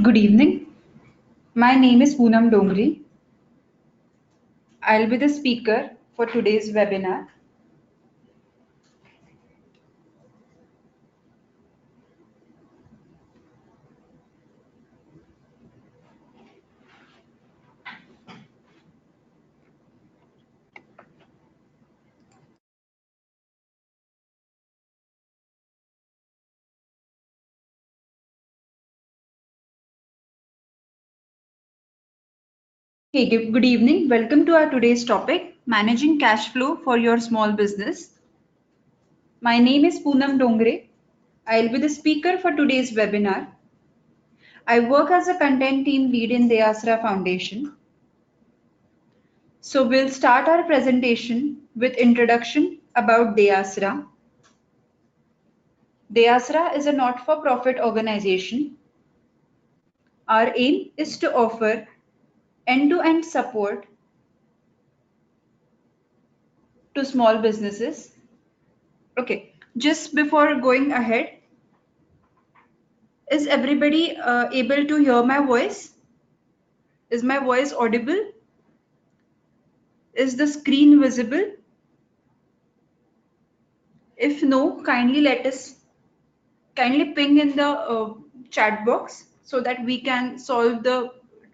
Good evening. My name is Poonam Dongri. I'll be the speaker for today's webinar. Hey, good evening. Welcome to our today's topic, managing cash flow for your small business. My name is Poonam Dongre. I'll be the speaker for today's webinar. I work as a content team lead in deAsra Foundation. So we'll start our presentation with introduction about deAsra. deAsra is a not-for-profit organization. Our aim is to offer end-to-end support to small businesses. Okay, just before going ahead, is everybody able to hear my voice? Is my voice audible? Is the screen visible? If no, kindly ping in the chat box so that we can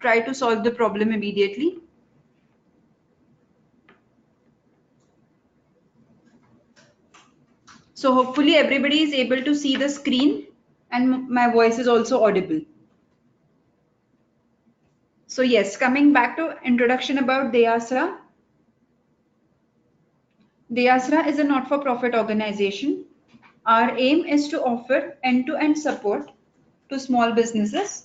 try to solve the problem immediately. So hopefully everybody is able to see the screen and my voice is also audible. So yes, coming back to introduction about deAsra. deAsra is a not-for-profit organization. Our aim is to offer end-to-end support to small businesses.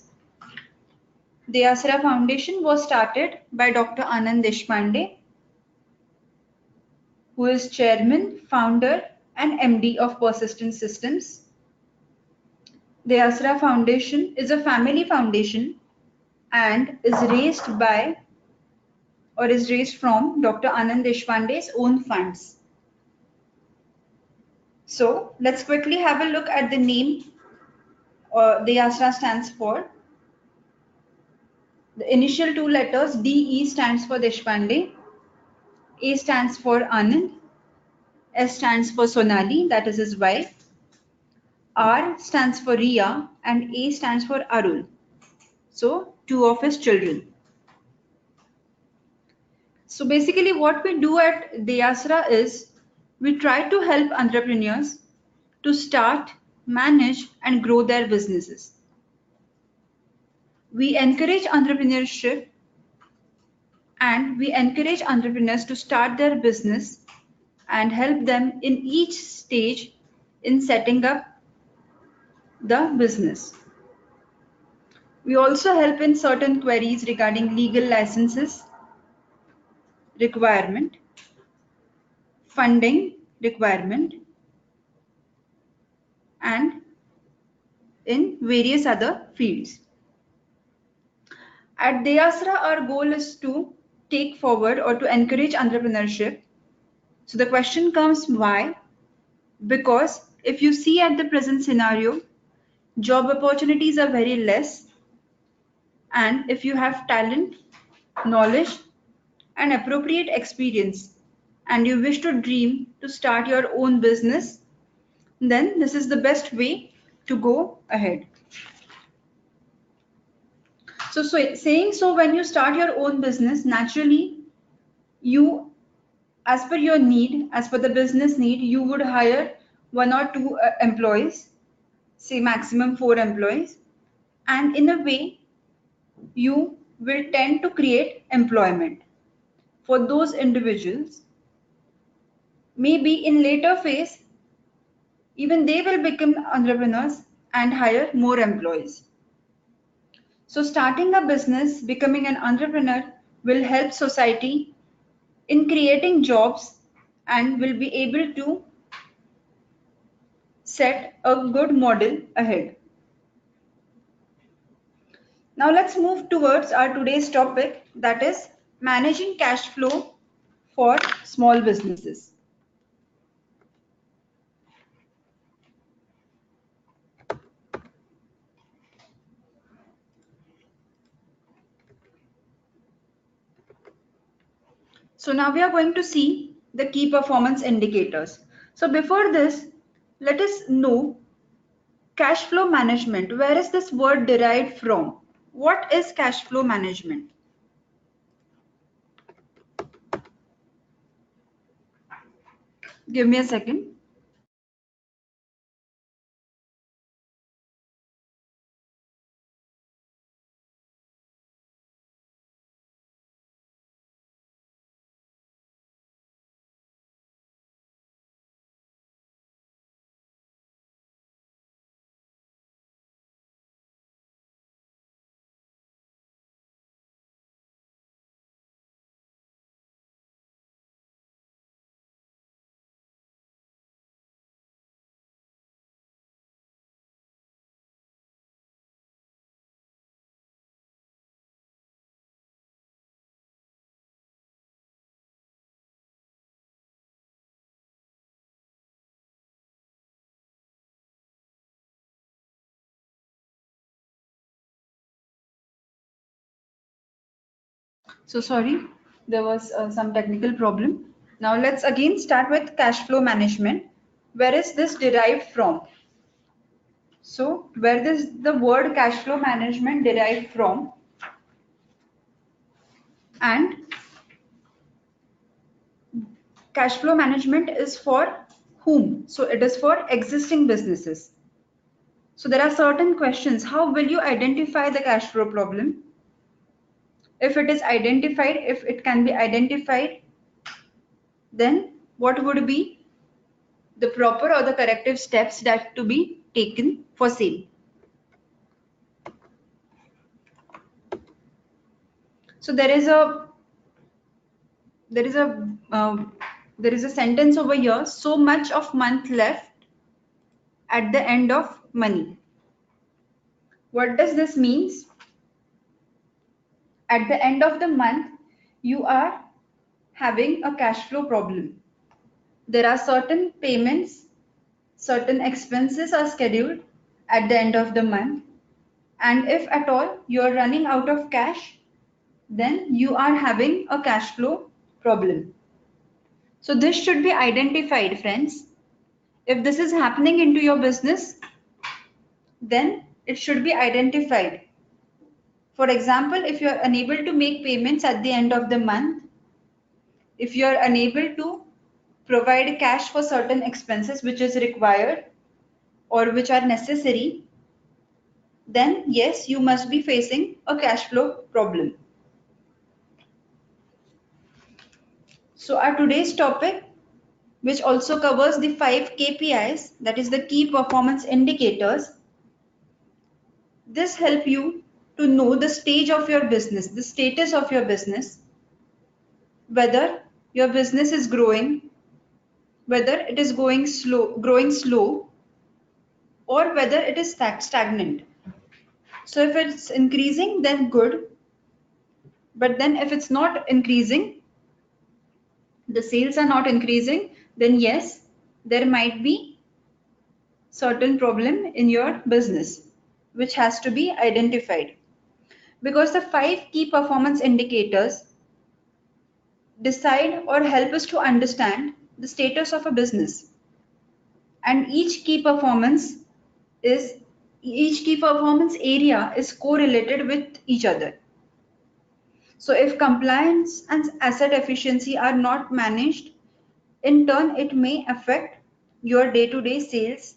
deAsra Foundation was started by Dr. Anand Deshpande, who is chairman, founder, and MD of Persistent Systems. deAsra Foundation is a family foundation and is raised from Dr. Anand Deshpande's own funds. So let's quickly have a look at the name deAsra stands for. The initial two letters DE stands for Deshpande, A stands for Anand, S stands for Sonali, that is his wife, R stands for Riya, and A stands for Arul. So two of his children. So basically what we do at deAsra is we try to help entrepreneurs to start, manage, and grow their businesses. We encourage entrepreneurship and we encourage entrepreneurs to start their business and help them in each stage in setting up the business. We also help in certain queries regarding legal licenses requirement, funding requirement, and in various other fields. At deAsra, our goal is to take forward or to encourage entrepreneurship. So the question comes, why? Because if you see at the present scenario, job opportunities are very less, and if you have talent, knowledge, and appropriate experience, and you wish to dream to start your own business, then this is the best way to go ahead. So saying so, when you start your own business, naturally, you, as per your need, as per the business need, you would hire one or two employees, say maximum 4 employees, and in a way, you will tend to create employment for those individuals. Maybe in later phase, even they will become entrepreneurs and hire more employees. So starting a business, becoming an entrepreneur will help society in creating jobs and will be able to set a good model ahead. Now let's move towards our today's topic, that is managing cash flow for small businesses. So now we are going to see the key performance indicators. So before this, let us know cash flow management. Where is this word derived from? What is cash flow management? Give me a second. So sorry, there was some technical problem. Now let's again start with cash flow management. Where is this derived from? So where does the word cash flow management derived from? And cash flow management is for whom? So it is for existing businesses. So there are certain questions. How will you identify the cash flow problem? If it is identified, if it can be identified, then what would be the proper or the corrective steps that to be taken for same? So there is a there is a sentence over here. So much of month left at the end of money. What does this means? At the end of the month, you are having a cash flow problem. There are certain payments, certain expenses are scheduled at the end of the month, and if at all you are running out of cash, then you are having a cash flow problem. So this should be identified, friends. If this is happening into your business, then it should be identified. For example, if you are unable to make payments at the end of the month, if you are unable to provide cash for certain expenses which is required or which are necessary, then yes, you must be facing a cash flow problem. So our today's topic, which also covers the 5 KPIs, that is the key performance indicators, this help you to know the stage of your business, the status of your business, whether your business is growing, whether it is growing slow, or whether it is stagnant. So if it's increasing, then good. But then if it's not increasing, the sales are not increasing, then yes, there might be certain problem in your business, which has to be identified. Because the 5 key performance indicators decide or help us to understand the status of a business. And is each key performance area is correlated with each other. So if compliance and asset efficiency are not managed, in turn it may affect your day-to-day sales,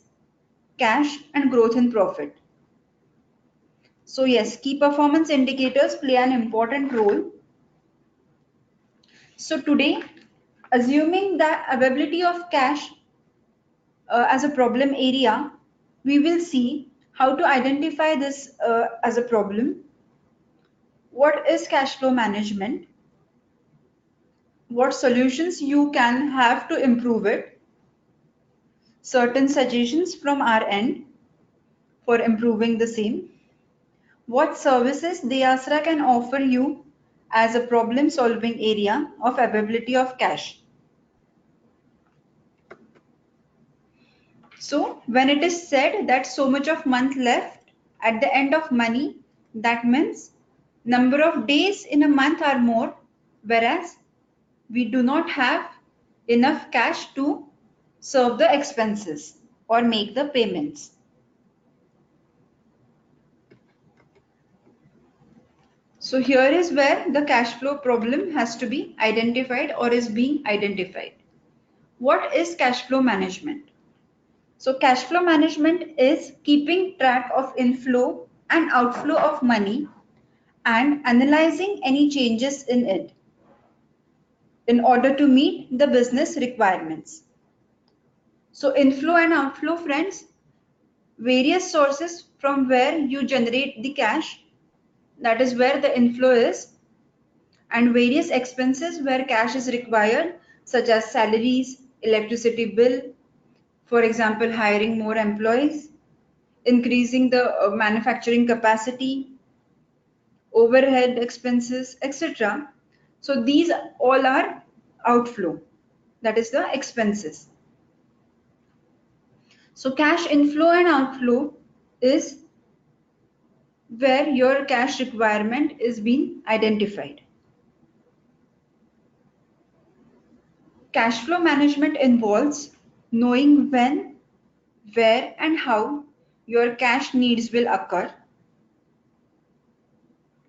cash and growth in profit. So yes, key performance indicators play an important role. So today, assuming the availability of cash as a problem area, we will see how to identify this as a problem. What is cash flow management? What solutions you can have to improve it? Certain suggestions from our end for improving the same. What services deAsra can offer you as a problem solving area of availability of cash. So when it is said that so much of month left at the end of money, that means number of days in a month are more, whereas we do not have enough cash to serve the expenses or make the payments. So here is where the cash flow problem has to be identified or is being identified. What is cash flow management? So cash flow management is keeping track of inflow and outflow of money and analyzing any changes in it in order to meet the business requirements. So inflow and outflow, friends, various sources from where you generate the cash, that is where the inflow is, and various expenses where cash is required, such as salaries, electricity bill, for example, hiring more employees, increasing the manufacturing capacity, overhead expenses, etc. So these all are outflow, that is the expenses. So cash inflow and outflow is where your cash requirement is being identified. Cash flow management involves knowing when, where, and how your cash needs will occur.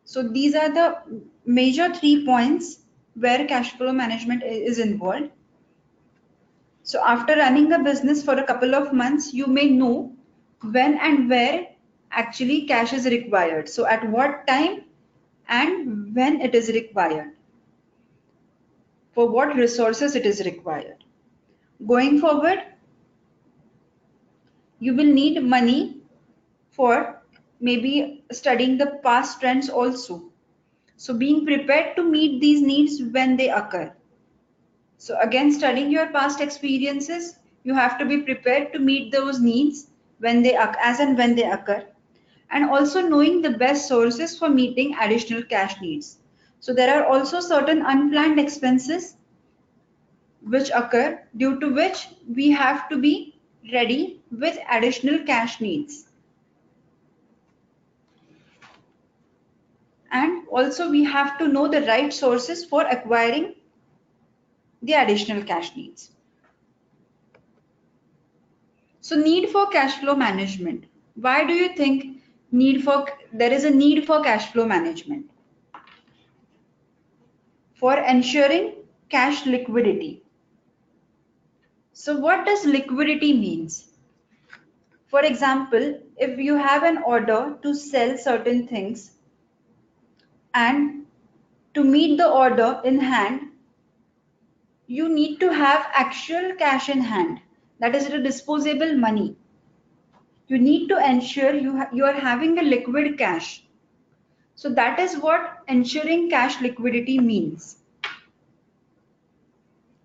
So these are the major 3 points where cash flow management is involved. So after running a business for a couple of months, you may know when and where actually cash is required. So at what time and when it is required, for what resources it is required. Going forward, you will need money for maybe studying the past trends also. So being prepared to meet these needs when they occur. So again, studying your past experiences, you have to be prepared to meet those needs when they as and when they occur, and also knowing the best sources for meeting additional cash needs. So there are also certain unplanned expenses which occur, due to which we have to be ready with additional cash needs. And also we have to know the right sources for acquiring the additional cash needs. So need for cash flow management. Why do you think there is a need for cash flow management? For ensuring cash liquidity. So what does liquidity means? For example, if you have an order to sell certain things and to meet the order in hand, you need to have actual cash in hand. That is the disposable money. You need to ensure you are having a liquid cash. So that is what ensuring cash liquidity means.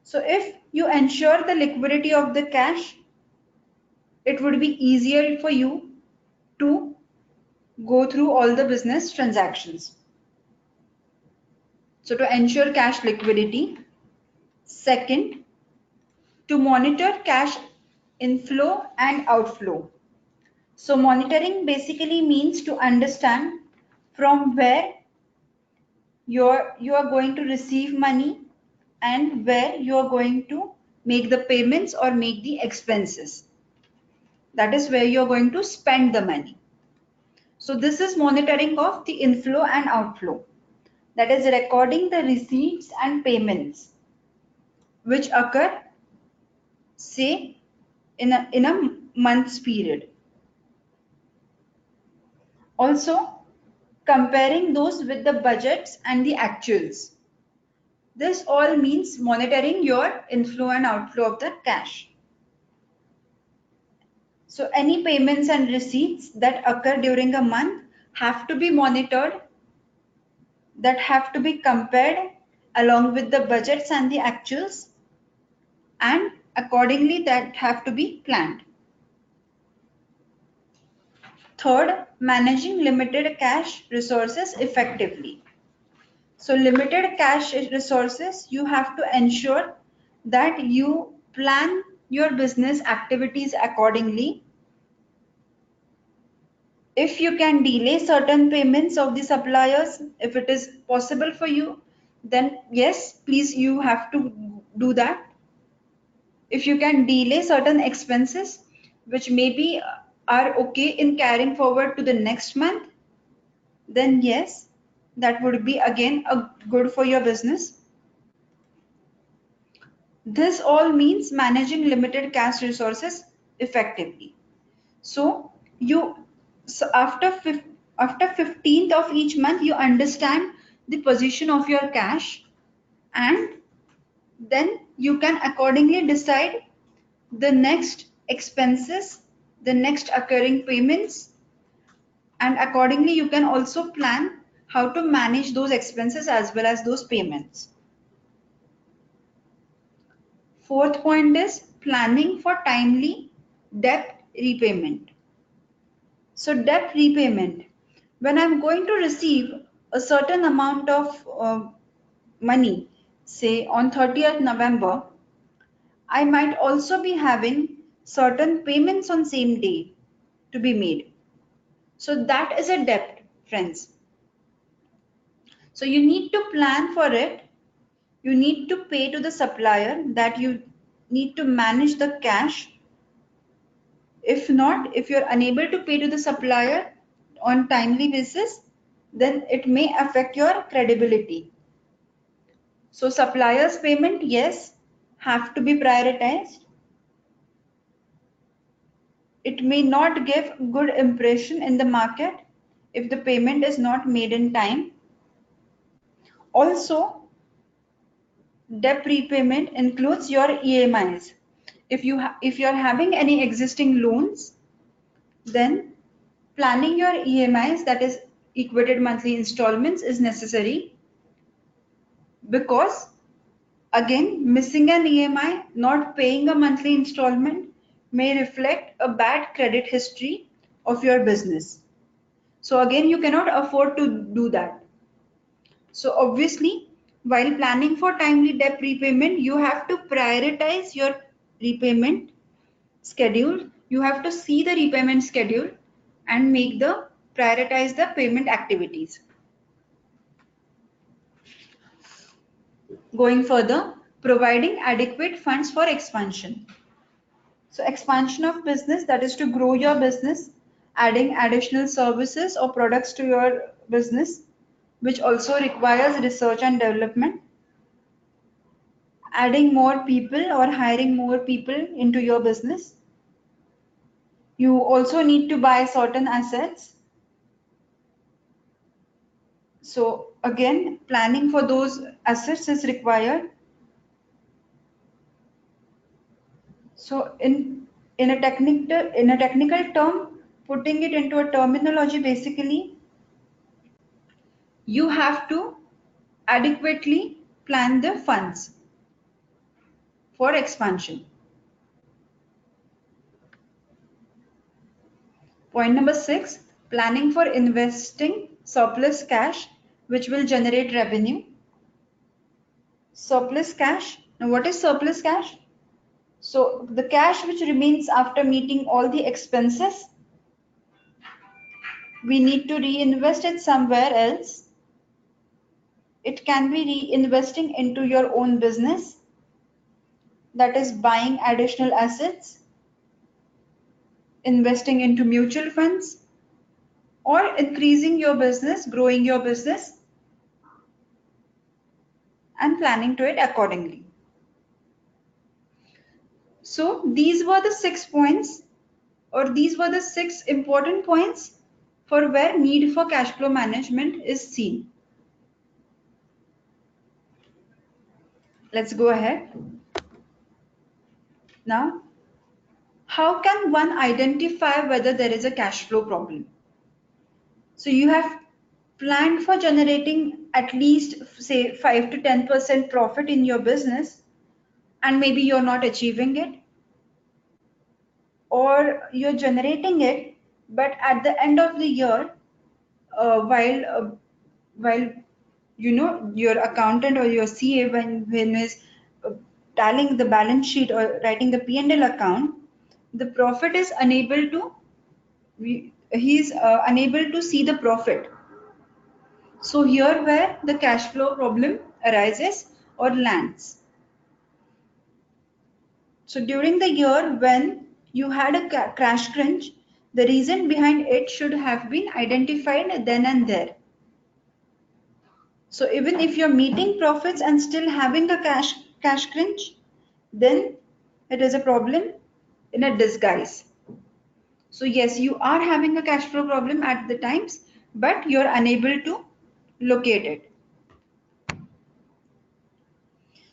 So if you ensure the liquidity of the cash, it would be easier for you to go through all the business transactions. So to ensure cash liquidity. Second, to monitor cash inflow and outflow. So monitoring basically means to understand from where you are going to receive money and where you are going to make the payments or make the expenses. That is where you are going to spend the money. So this is monitoring of the inflow and outflow. That is recording the receipts and payments which occur, say, in a month's period. Also, comparing those with the budgets and the actuals. This all means monitoring your inflow and outflow of the cash. So any payments and receipts that occur during a month have to be monitored, that have to be compared along with the budgets and the actuals, and accordingly that have to be planned. Third, managing limited cash resources effectively. So limited cash resources, you have to ensure that you plan your business activities accordingly. If you can delay certain payments of the suppliers, if it is possible for you, then yes, please, you have to do that. If you can delay certain expenses which maybe are okay in carrying forward to the next month, then yes, that would be again a good for your business. This all means managing limited cash resources effectively. So you after 15th of each month you understand the position of your cash, and then you can accordingly decide the next expenses, the next occurring payments, and accordingly you can also plan how to manage those expenses as well as those payments. Fourth point is planning for timely debt repayment. So debt repayment, when I'm going to receive a certain amount of money, say on 30th November, I might also be having certain payments on same day to be made. So that is a debt, friends. So you need to plan for it. You need to pay to the supplier, that you need to manage the cash. If not, if you're unable to pay to the supplier on timely basis, then it may affect your credibility. So suppliers payment, yes, have to be prioritized. It may not give good impression in the market if the payment is not made in time. Also, debt repayment includes your EMIs. If you're having any existing loans, then planning your EMIs, that is equated monthly installments, is necessary, because again, missing an EMI, not paying a monthly installment may reflect a bad credit history of your business. So again, you cannot afford to do that. So obviously, while planning for timely debt repayment, you have to prioritize your repayment schedule. You have to see the repayment schedule and prioritize the payment activities. Going further, providing adequate funds for expansion. So expansion of business, that is to grow your business, adding additional services or products to your business, which also requires research and development. Adding more people or hiring more people into your business. You also need to buy certain assets. So again, planning for those assets is required. So in a technical term, putting it into a terminology, basically, you have to adequately plan the funds for expansion. Point number 6, planning for investing surplus cash which will generate revenue. Surplus cash. Now, what is surplus cash? So, the cash which remains after meeting all the expenses, we need to reinvest it somewhere else. It can be reinvesting into your own business, that is buying additional assets, investing into mutual funds, or increasing your business, growing your business, and planning to it accordingly. So these were the 6 points, or these were the 6 important points for where need for cash flow management is seen. Let's go ahead. Now, how can one identify whether there is a cash flow problem? So you have planned for generating at least say 5 to 10% profit in your business, and maybe you're not achieving it, or you're generating it, but at the end of the year, while your accountant or your CA, when is tallying the balance sheet or writing the P&L account, the profit is unable to he's unable to see the profit. So here where the cash flow problem arises or lands. So during the year when you had a crash crunch, the reason behind it should have been identified then and there. So even if you're meeting profits and still having a cash crunch, then it is a problem in a disguise. So yes, you are having a cash flow problem at the times, but you're unable to locate it.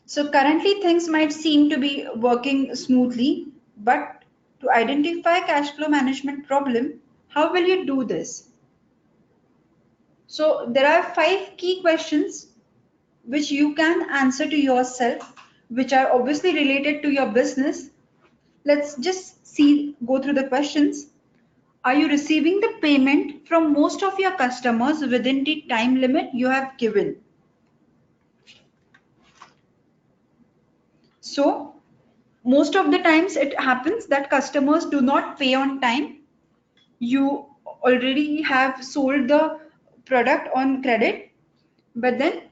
So currently things might seem to be working smoothly, but to identify cash flow management problem, how will you do this? So there are 5 key questions which you can answer to yourself, which are obviously related to your business. Let's just go through the questions. Are you receiving the payment from most of your customers within the time limit you have given? So most of the times it happens that customers do not pay on time. You already have sold the product on credit, but then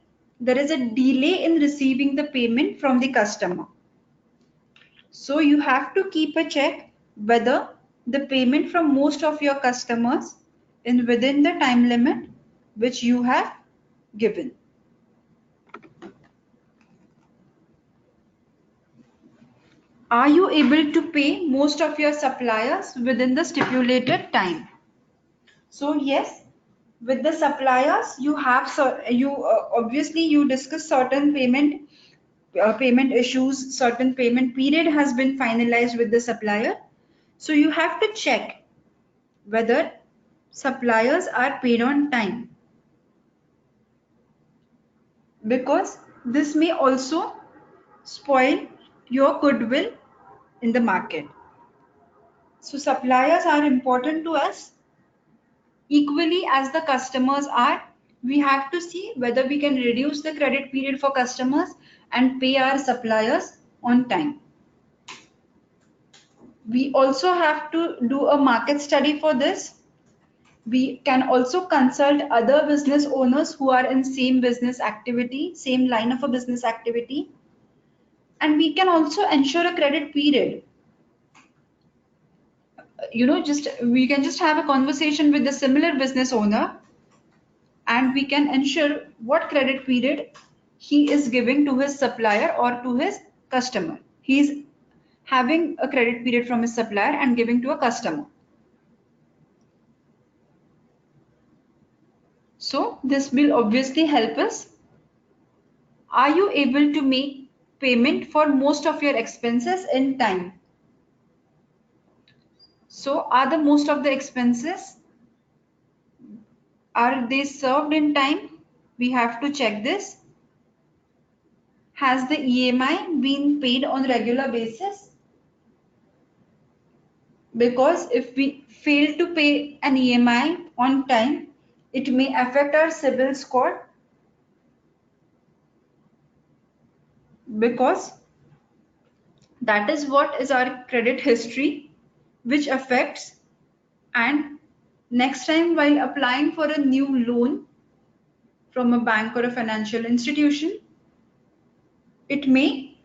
there is a delay in receiving the payment from the customer. So you have to keep a check whether the payment from most of your customers is within the time limit which you have given. Are you able to pay most of your suppliers within the stipulated time? So yes, with the suppliers you have obviously you discuss certain payment issues, certain payment period has been finalized with the supplier. So you have to check whether suppliers are paid on time, because this may also spoil your goodwill in the market. So suppliers are important to us equally as the customers are. We have to see whether we can reduce the credit period for customers and pay our suppliers on time. We also have to do a market study for this. We can also consult other business owners who are in same business activity, same line of a business activity, and we can also ensure a credit period. Just we can just have a conversation with the similar business owner and we can ensure what credit period he is giving to his supplier or to his customer. He is having a credit period from his supplier and giving to a customer. So this will obviously help us. Are you able to make payment for most of your expenses in time? So are the most of the expenses, are they served in time? We have to check this. Has the EMI been paid on regular basis? Because if we fail to pay an EMI on time, it may affect our CIBIL score, because that is what is our credit history which affects, and next time while applying for a new loan from a bank or a financial institution, it may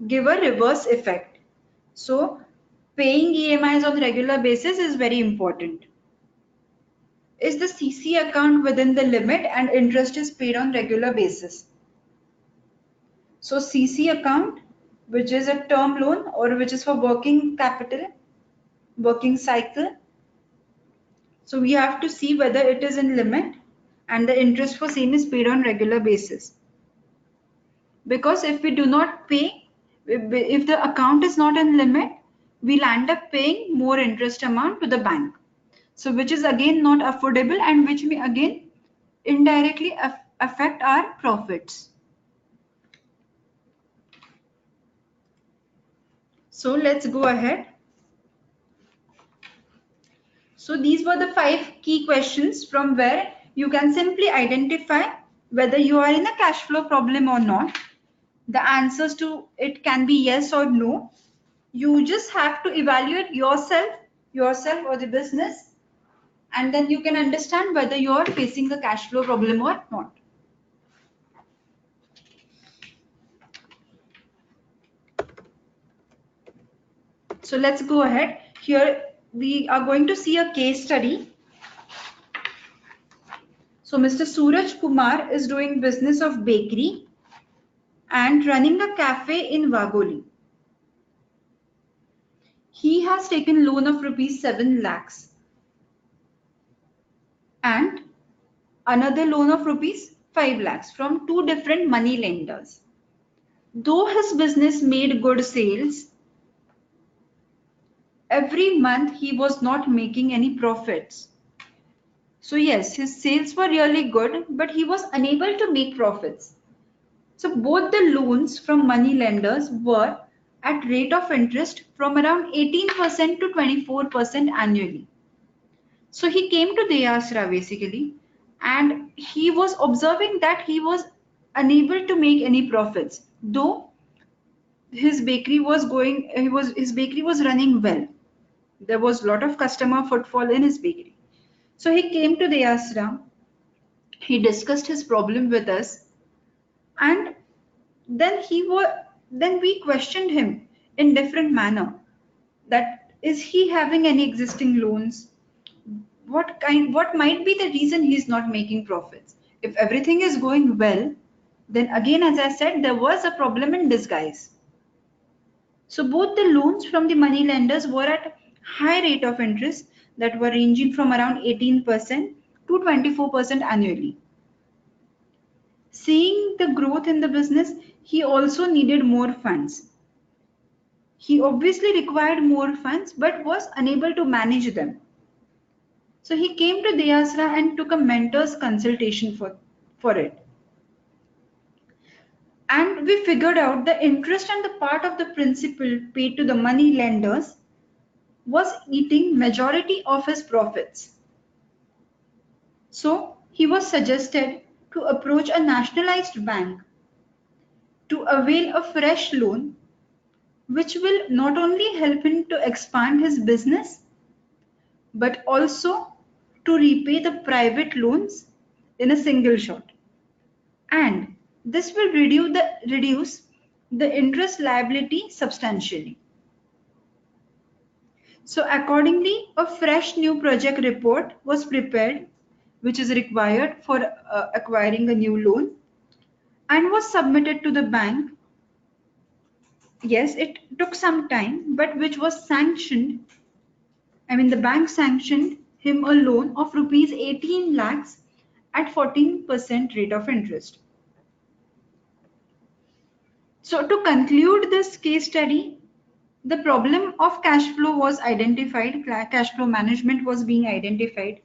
give a reverse effect. So paying EMIs on regular basis is very important. Is the CC account within the limit and interest is paid on regular basis? So CC account, which is a term loan or which is for working capital, working cycle. So we have to see whether it is in limit and the interest for same is paid on regular basis. Because if we do not pay, if the account is not in limit, we'll end up paying more interest amount to the bank. So which is again not affordable and which may again indirectly affect our profits. So let's go ahead. So these were the 5 key questions from where you can simply identify whether you are in a cash flow problem or not. The answers to it can be yes or no. You just have to evaluate yourself or the business, and then you can understand whether you are facing a cash flow problem or not. So let's go ahead. Here we are going to see a case study. So Mr. Suraj Kumar is doing business of bakery and running a cafe in Vagoli. He has taken loan of rupees 7 lakhs and another loan of rupees 5 lakhs from two different money lenders. Though his business made good sales, every month he was not making any profits. So yes, his sales were really good, but he was unable to make profits. So both the loans from money lenders were at rate of interest from around 18% to 24% annually. So he came to deAsra basically, and he was observing that he was unable to make any profits, though his bakery was running well. There was a lot of customer footfall in his bakery. So he came to deAsra, he discussed his problem with us, and then we questioned him in different manner that is he having any existing loans, what might be the reason he's not making profits. If everything is going well, then again, as I said, there was a problem in disguise. So both the loans from the money lenders were at high rate of interest that were ranging from around 18% to 24% annually. Seeing the growth in the business, he also needed more funds. He obviously required more funds but was unable to manage them. So he came to deAsra and took a mentor's consultation for it. And we figured out the interest and the part of the principal paid to the money lenders was eating majority of his profits. So he was suggested to approach a nationalized bank to avail a fresh loan which will not only help him to expand his business but also to repay the private loans in a single shot. And this will reduce the interest liability substantially. So accordingly, a fresh new project report was prepared, which is required for acquiring a new loan, and was submitted to the bank. Yes, it took some time, but which was sanctioned. The bank sanctioned him a loan of rupees 18 lakhs at 14% rate of interest. So to conclude this case study, the problem of cash flow was identified, cash flow management was being identified.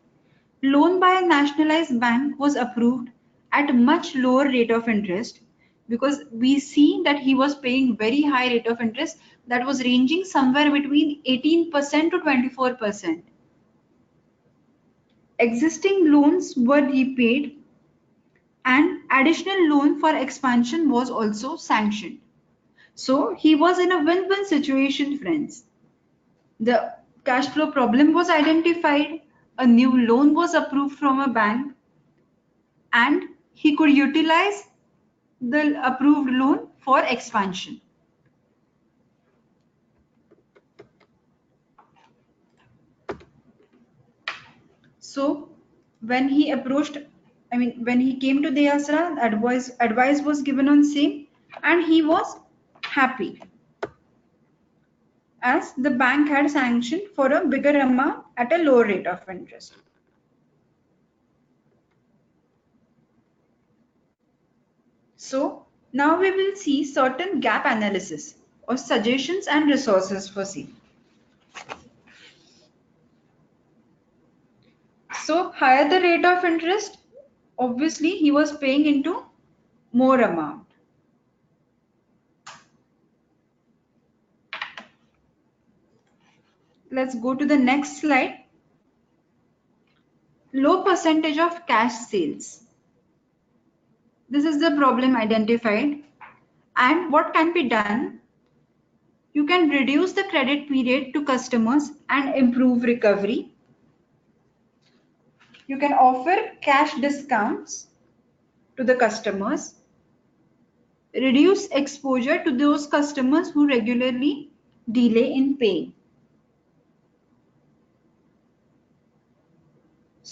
Loan by a nationalized bank was approved at a much lower rate of interest because we see that he was paying very high rate of interest that was ranging somewhere between 18% to 24%. Existing loans were repaid and additional loan for expansion was also sanctioned. So he was in a win-win situation, friends. The cash flow problem was identified, a new loan was approved from a bank, and he could utilize the approved loan for expansion. So when he when he came to deAsra, advice was given on same, and he was happy as the bank had sanctioned for a bigger amount at a lower rate of interest. So now we will see certain gap analysis or suggestions and resources for C. So higher the rate of interest, obviously he was paying into more amount. Let's go to the next slide. Low percentage of cash sales. This is the problem identified. And what can be done? You can reduce the credit period to customers and improve recovery. You can offer cash discounts to the customers. Reduce exposure to those customers who regularly delay in paying.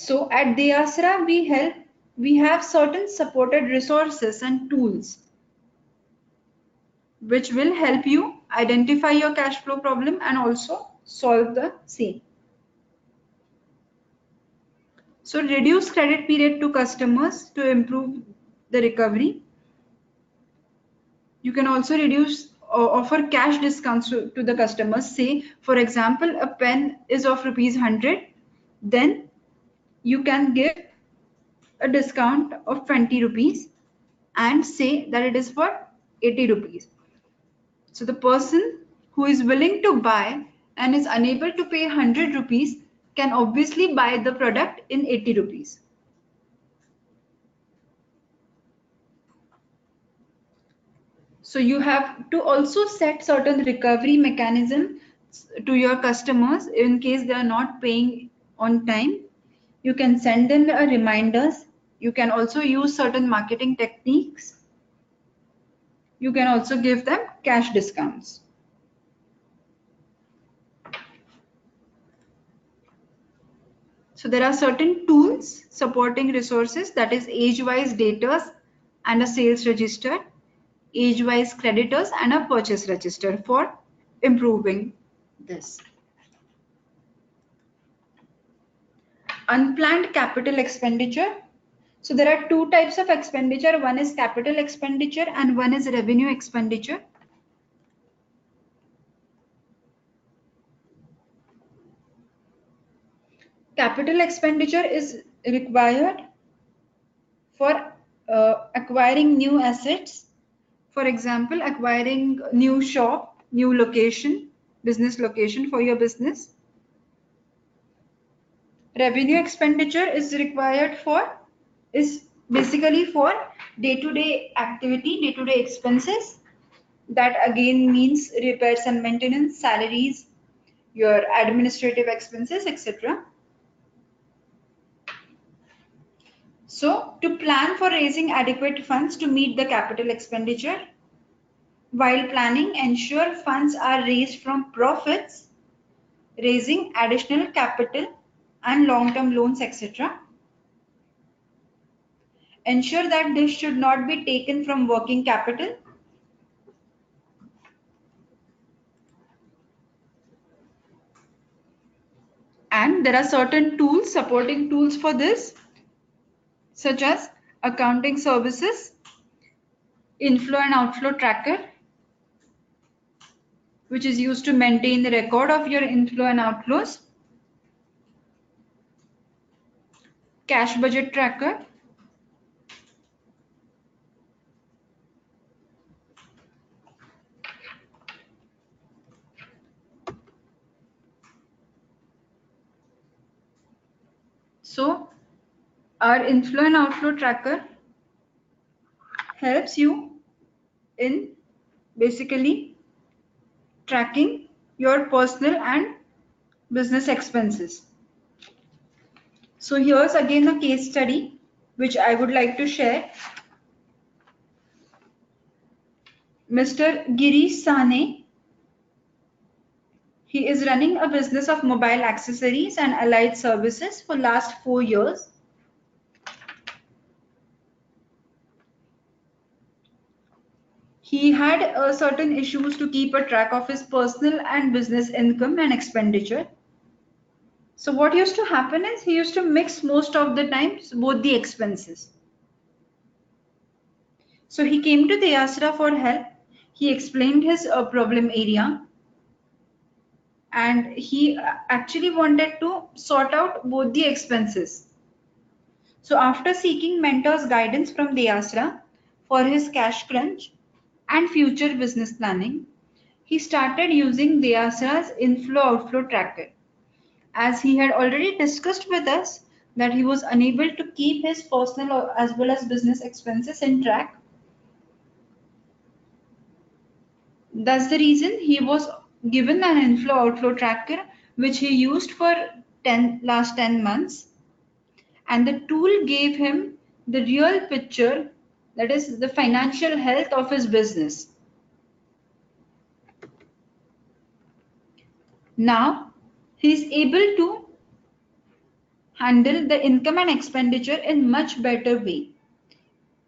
So at deAsra, we have certain supported resources and tools which will help you identify your cash flow problem and also solve the same. So reduce credit period to customers to improve the recovery. You can also reduce or offer cash discounts to the customers. Say, for example, a pen is of rupees 100, then you can give a discount of 20 rupees and say that it is for 80 rupees. So the person who is willing to buy and is unable to pay 100 rupees can obviously buy the product in 80 rupees. So you have to also set certain recovery mechanism to your customers in case they are not paying on time. You can send them a reminders. You can also use certain marketing techniques. You can also give them cash discounts. So there are certain tools supporting resources, that is age-wise debtors and a sales register, age-wise creditors and a purchase register for improving this. Unplanned capital expenditure. So there are two types of expenditure. One is capital expenditure and one is revenue expenditure. Capital expenditure is required for acquiring new assets. For example, acquiring new shop, new location, business location for your business. Revenue expenditure is basically for day-to-day activity, day-to-day expenses. That again means repairs and maintenance, salaries, your administrative expenses, etc. So to plan for raising adequate funds to meet the capital expenditure, while planning, ensure funds are raised from profits, raising additional capital and long-term loans, etc. Ensure that this should not be taken from working capital. And there are certain tools, supporting tools for this, such as accounting services, inflow and outflow tracker, which is used to maintain the record of your inflow and outflows, cash budget tracker, so our inflow and outflow tracker helps you in basically tracking your personal and business expenses. So here's again a case study which I would like to share. Mr. Girish Sahne, he is running a business of mobile accessories and allied services for last 4 years. He had certain issues to keep a track of his personal and business income and expenditure. So what used to happen is he used to mix most of the times both the expenses. So he came to deAsra for help. He explained his problem area and he actually wanted to sort out both the expenses. So after seeking mentors' guidance from deAsra for his cash crunch and future business planning, he started using deAsra's inflow outflow tracker. As he had already discussed with us that he was unable to keep his personal as well as business expenses in track. That's the reason he was given an inflow outflow tracker which he used for last 10 months, and the tool gave him the real picture, that is the financial health of his business. Now he is able to handle the income and expenditure in much better way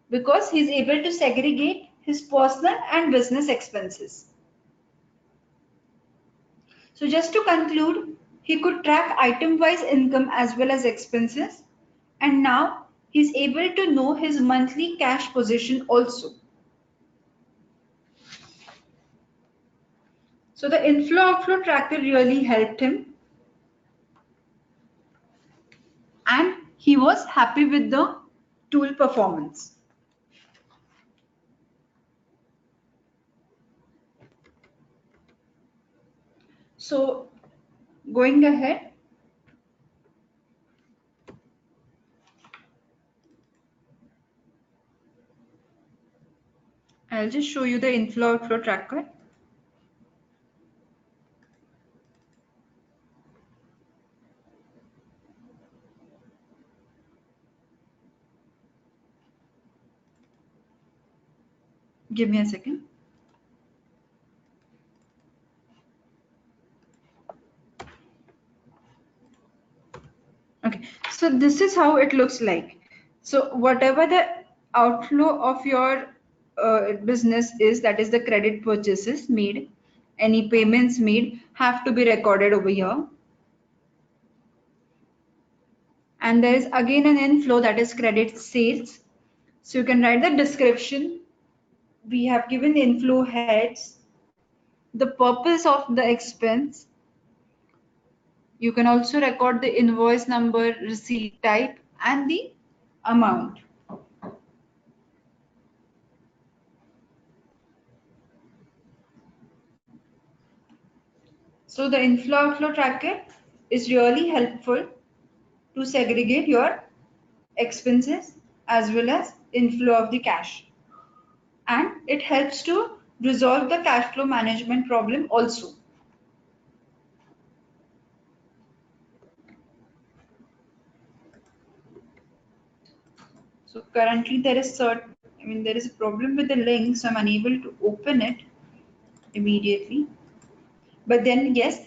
because he's able to segregate his personal and business expenses. So just to conclude, he could track item-wise income as well as expenses, and now he's able to know his monthly cash position also. So the inflow outflow tracker really helped him, and he was happy with the tool performance. So going ahead, I'll just show you the inflow outflow tracker. Give me a second. Okay, so this is how it looks like. So whatever the outflow of your business is, that is the credit purchases made, any payments made have to be recorded over here. And there is again an inflow, that is credit sales. So you can write the description. We have given the inflow heads, the purpose of the expense. You can also record the invoice number, receipt type, and the amount. So the inflow outflow tracker is really helpful to segregate your expenses as well as inflow of the cash. And it helps to resolve the cash flow management problem also. So currently there is there is a problem with the link, so I'm unable to open it immediately. But then yes,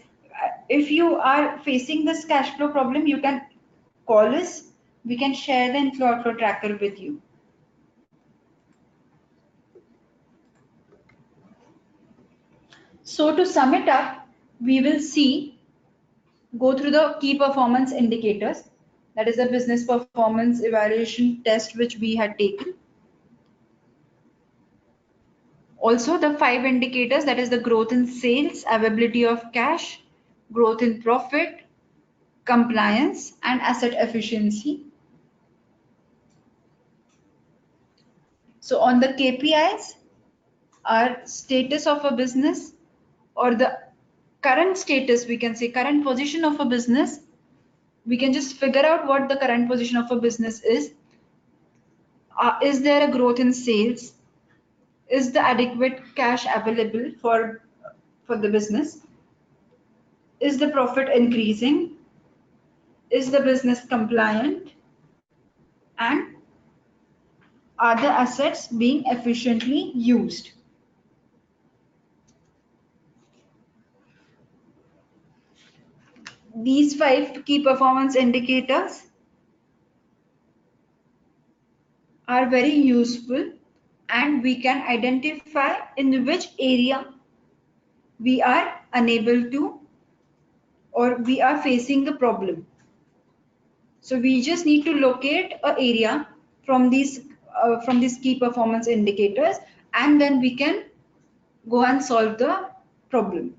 if you are facing this cash flow problem, you can call us. We can share the inflow outflow tracker with you. So to sum it up, we will go through the key performance indicators. That is the business performance evaluation test which we had taken. Also the 5 indicators, that is the growth in sales, availability of cash, growth in profit, compliance, and asset efficiency. So on the KPIs, our status of a business, or the current status, we can say current position of a business, we can just figure out what the current position of a business is. Is there a growth in sales? Is the adequate cash available for the business? Is the profit increasing? Is the business compliant? And are the assets being efficiently used? These 5 key performance indicators are very useful, and we can identify in which area we are unable to, or we are facing the problem. So we just need to locate an area from these key performance indicators, and then we can go and solve the problem.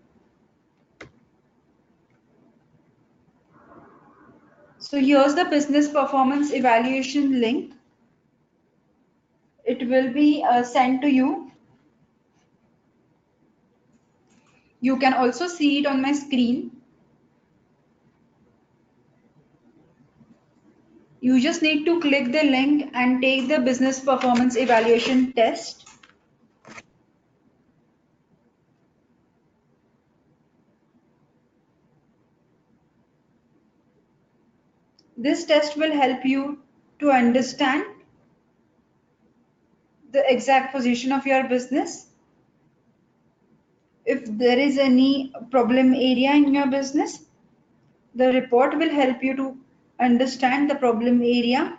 So here's the business performance evaluation link. It will be sent to you. You can also see it on my screen. You just need to click the link and take the business performance evaluation test. This test will help you to understand the exact position of your business. If there is any problem area in your business, the report will help you to understand the problem area,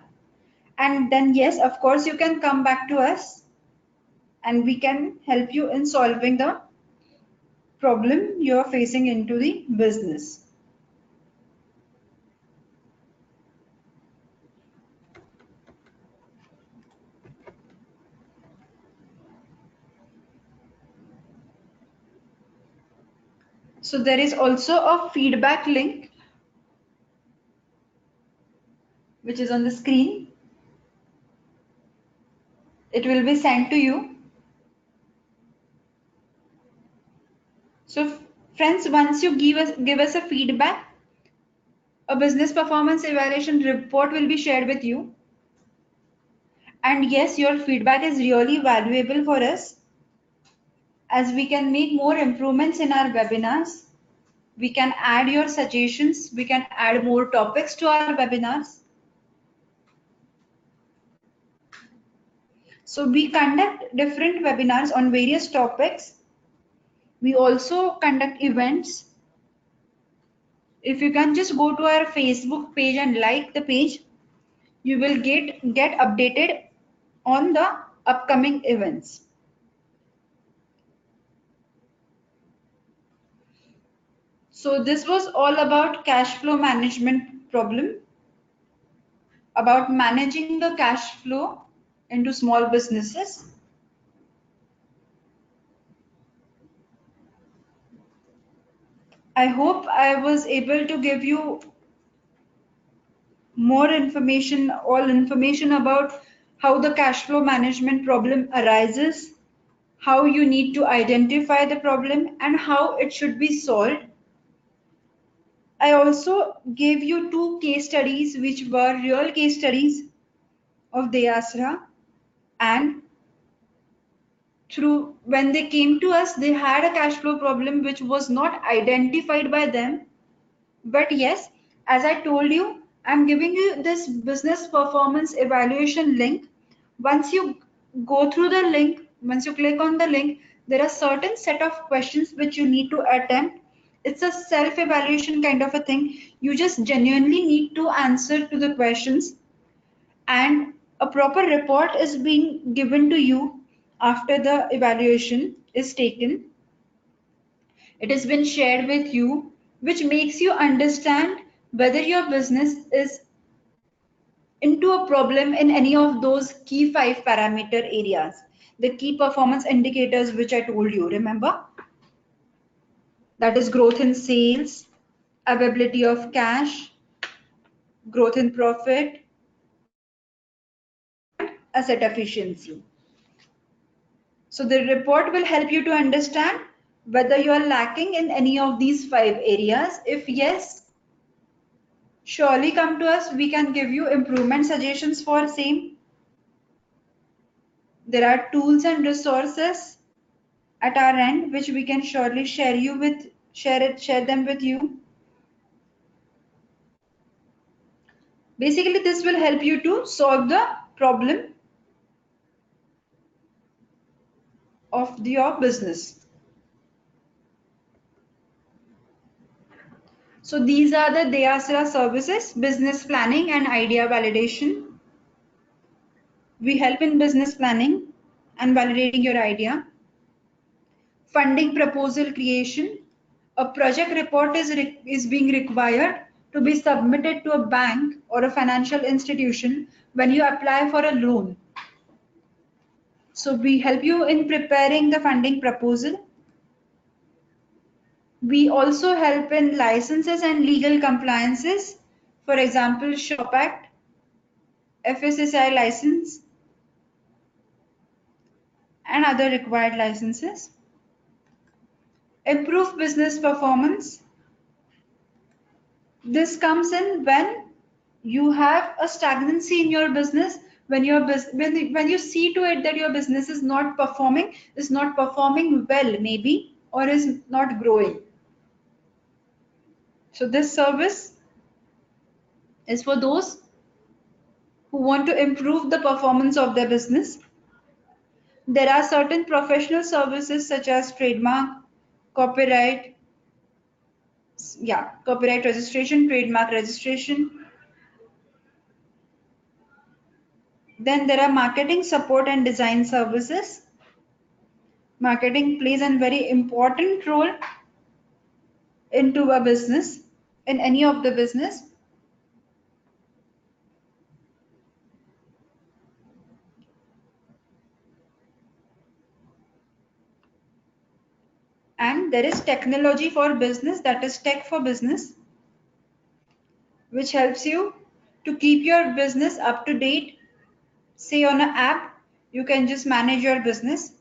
and then yes, of course, you can come back to us and we can help you in solving the problem you're facing into the business. So there is also a feedback link which is on the screen. It will be sent to you. So friends, once you give us a feedback, a business performance evaluation report will be shared with you. And yes, your feedback is really valuable for us as we can make more improvements in our webinars. We can add your suggestions. We can add more topics to our webinars. So we conduct different webinars on various topics. We also conduct events. If you can just go to our Facebook page and like the page, you will get updated on the upcoming events. So this was all about cash flow management problem, about managing the cash flow into small businesses. I hope I was able to give you more information, all information about how the cash flow management problem arises, how you need to identify the problem, and how it should be solved. I also gave you 2 case studies which were real case studies of deAsra, and through when they came to us, they had a cash flow problem which was not identified by them. But yes, as I told you, I'm giving you this business performance evaluation link. Once you go through the link, once you click on the link, there are certain set of questions which you need to attempt. It's a self-evaluation kind of a thing. You just genuinely need to answer to the questions, and a proper report is being given to you after the evaluation is taken. It has been shared with you, which makes you understand whether your business is into a problem in any of those key 5 parameter areas, the key performance indicators which I told you, remember? That is growth in sales, availability of cash, growth in profit, and asset efficiency. So the report will help you to understand whether you are lacking in any of these 5 areas. If yes, surely come to us. We can give you improvement suggestions for same. There are tools and resources at our end which we can surely share them with you. Basically, this will help you to solve the problem of your business. So these are the deAsra services: business planning and idea validation. We help in business planning and validating your idea. Funding proposal creation. A project report is being required to be submitted to a bank or a financial institution when you apply for a loan. So we help you in preparing the funding proposal. We also help in licenses and legal compliances. For example, Shop Act, FSSAI license, and other required licenses. Improve business performance. This comes in when you have a stagnancy in your business, when you see to it that your business is not performing well maybe, or is not growing. So this service is for those who want to improve the performance of their business. There are certain professional services such as trademark, copyright, copyright registration, trademark registration, Then there are marketing support and design services. Marketing plays a very important role into a business, in any of the business. And there is technology for business, that is tech for business, which helps you to keep your business up to date. Say on an app, you can just manage your business.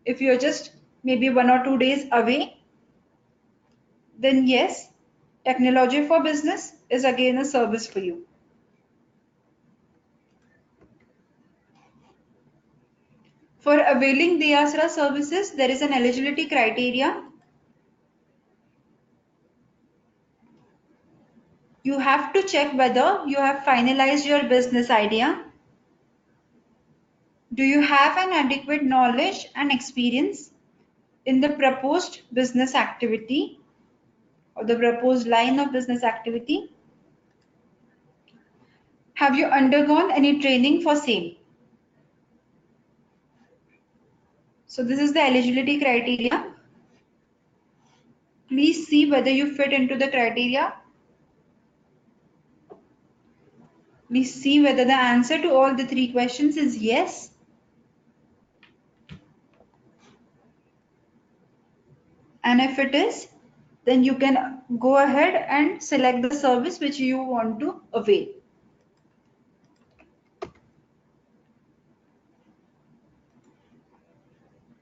If you're just maybe 1 or 2 days away, then yes, technology for business is again a service for you. For availing deAsra services, there is an eligibility criteria. You have to check whether you have finalized your business idea. Do you have an adequate knowledge and experience in the proposed business activity or the proposed line of business activity? Have you undergone any training for same? So this is the eligibility criteria. Please see whether you fit into the criteria. Please see whether the answer to all the 3 questions is yes. And if it is, then you can go ahead and select the service which you want to avail.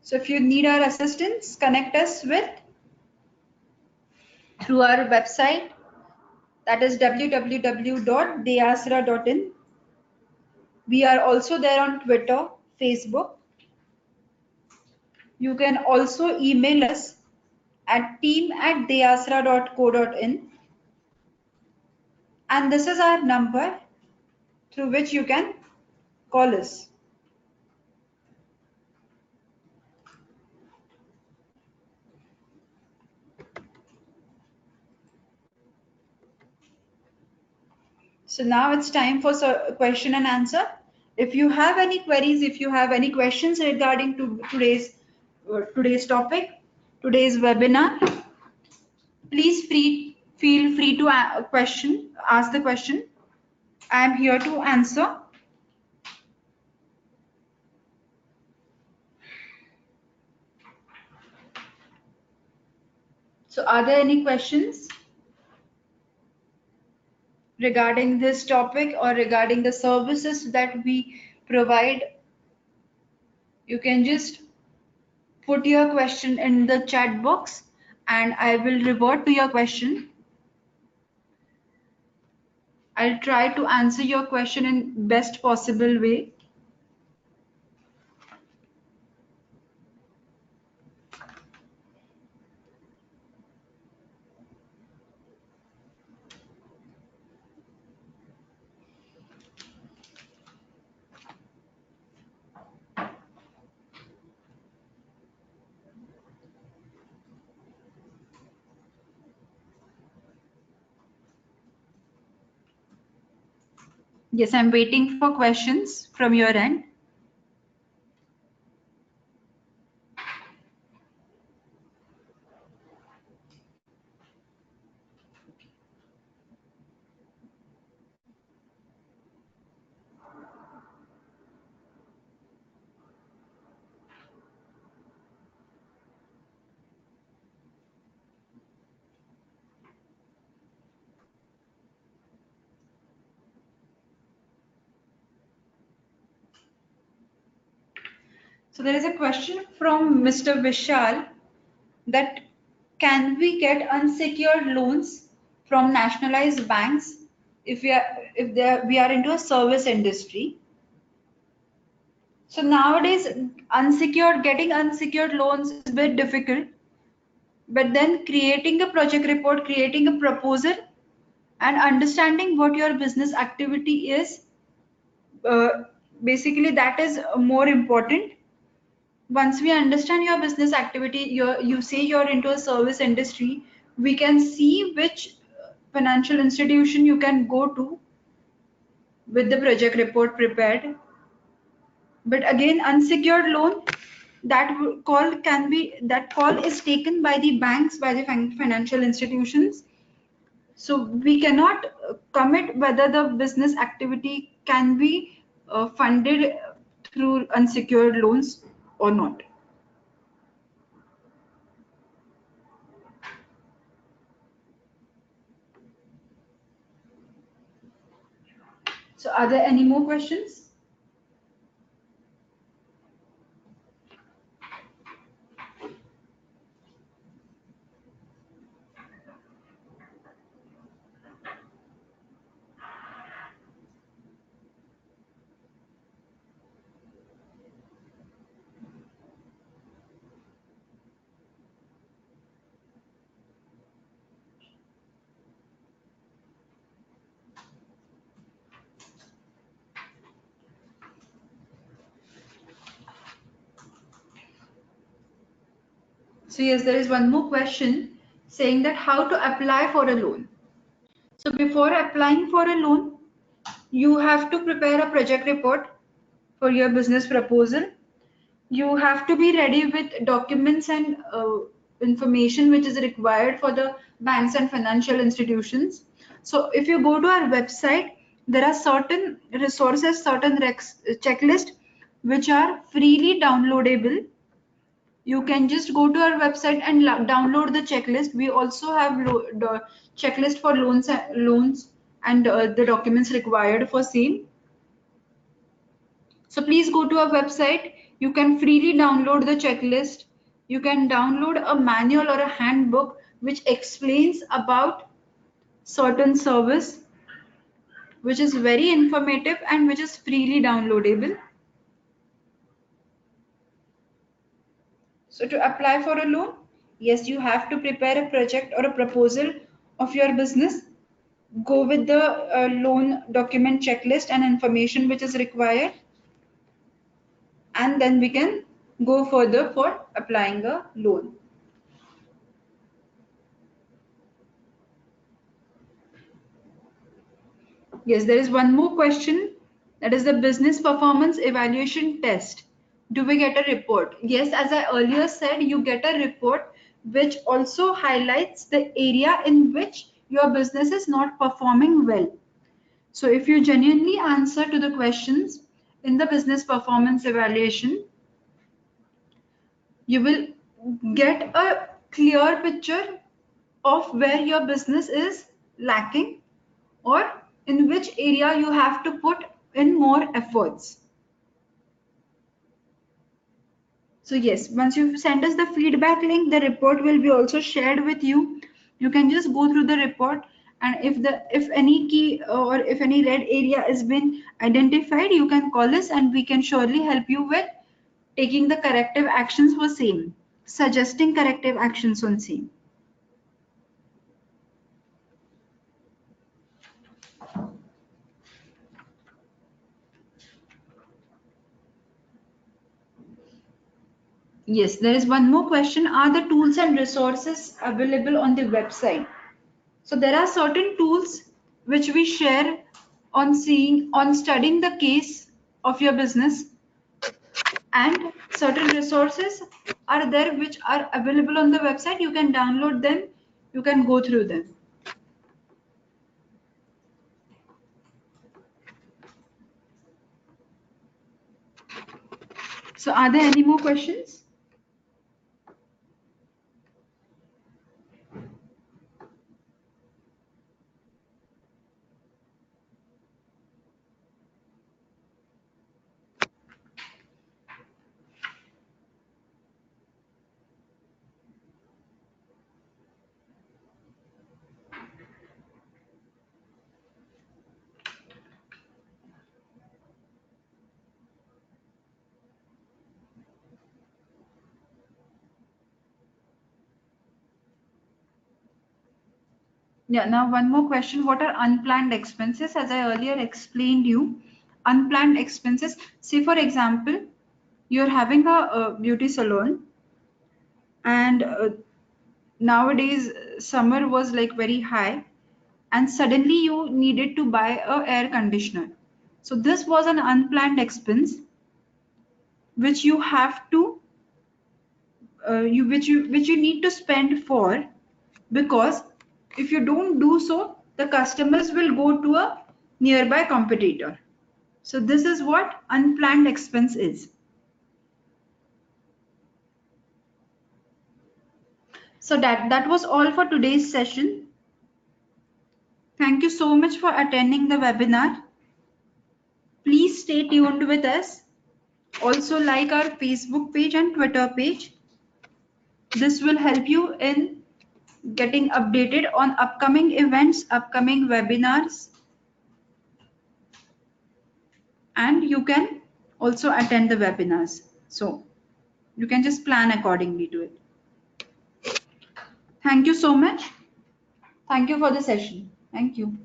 So if you need our assistance, connect us with through our website, that is www.deasra.in. We are also there on Twitter, Facebook. You can also email us at team@deasra.co.in, and this is our number through which you can call us. So now it's time for question and answer. If you have any queries, if you have any questions regarding to today's topic, today's webinar, please feel free to ask the question. I am here to answer. So are there any questions regarding this topic or regarding the services that we provide? You can just put your question in the chat box and I will revert to your question. I'll try to answer your question in best possible way. Yes, I'm waiting for questions from your end. So there is a question from Mr. Vishal that can we get unsecured loans from nationalized banks if we are into a service industry? So nowadays getting unsecured loans is a bit difficult, but then creating a project report, creating a proposal and understanding what your business activity is, uh, basically that is more important. Once we understand your business activity, you say you're into a service industry, we can see which financial institution you can go to with the project report prepared. But again, unsecured loan, that call is taken by the banks, by the financial institutions. So we cannot commit whether the business activity can be funded through unsecured loans or not. So are there any more questions? So yes, there is one more question saying that how to apply for a loan. So before applying for a loan, you have to prepare a project report for your business proposal. You have to be ready with documents and information which is required for the banks and financial institutions. So if you go to our website, there are certain resources, certain checklist which are freely downloadable. You can just go to our website and download the checklist. We also have the checklist for loans and the documents required for same. So please go to our website. You can freely download the checklist. You can download a manual or a handbook which explains about certain service, which is very informative and which is freely downloadable. So to apply for a loan, yes, you have to prepare a project or a proposal of your business. Go with the loan document checklist and information which is required, and then we can go further for applying a loan. Yes, there is one more question, that is the business performance evaluation test. Do we get a report? Yes, as I earlier said, you get a report which also highlights the area in which your business is not performing well. So if you genuinely answer to the questions in the business performance evaluation, you will get a clear picture of where your business is lacking or in which area you have to put in more efforts. So yes, once you send us the feedback link, the report will be also shared with you. You can just go through the report, and if any key or if any red area has been identified, you can call us and we can surely help you with taking the corrective actions for same, suggesting corrective actions on same. Yes, there is one more question. Are the tools and resources available on the website? So there are certain tools which we share on studying the case of your business, and certain resources are there which are available on the website. You can download them, you can go through them. So are there any more questions? Yeah, now one more question. What are unplanned expenses? As I earlier explained you, unplanned expenses, say for example, you're having a beauty salon, and nowadays summer was like very high, and suddenly you needed to buy a air conditioner. So this was an unplanned expense. which you have to which you need to spend for, because if you don't do so, the customers will go to a nearby competitor. So this is what unplanned expense is. So that was all for today's session. Thank you so much for attending the webinar. Please stay tuned with us. Also like our Facebook page and Twitter page. This will help you in getting updated on upcoming events, upcoming webinars, and you can also attend the webinars. So you can just plan accordingly to it. Thank you so much. Thank you for the session. Thank you.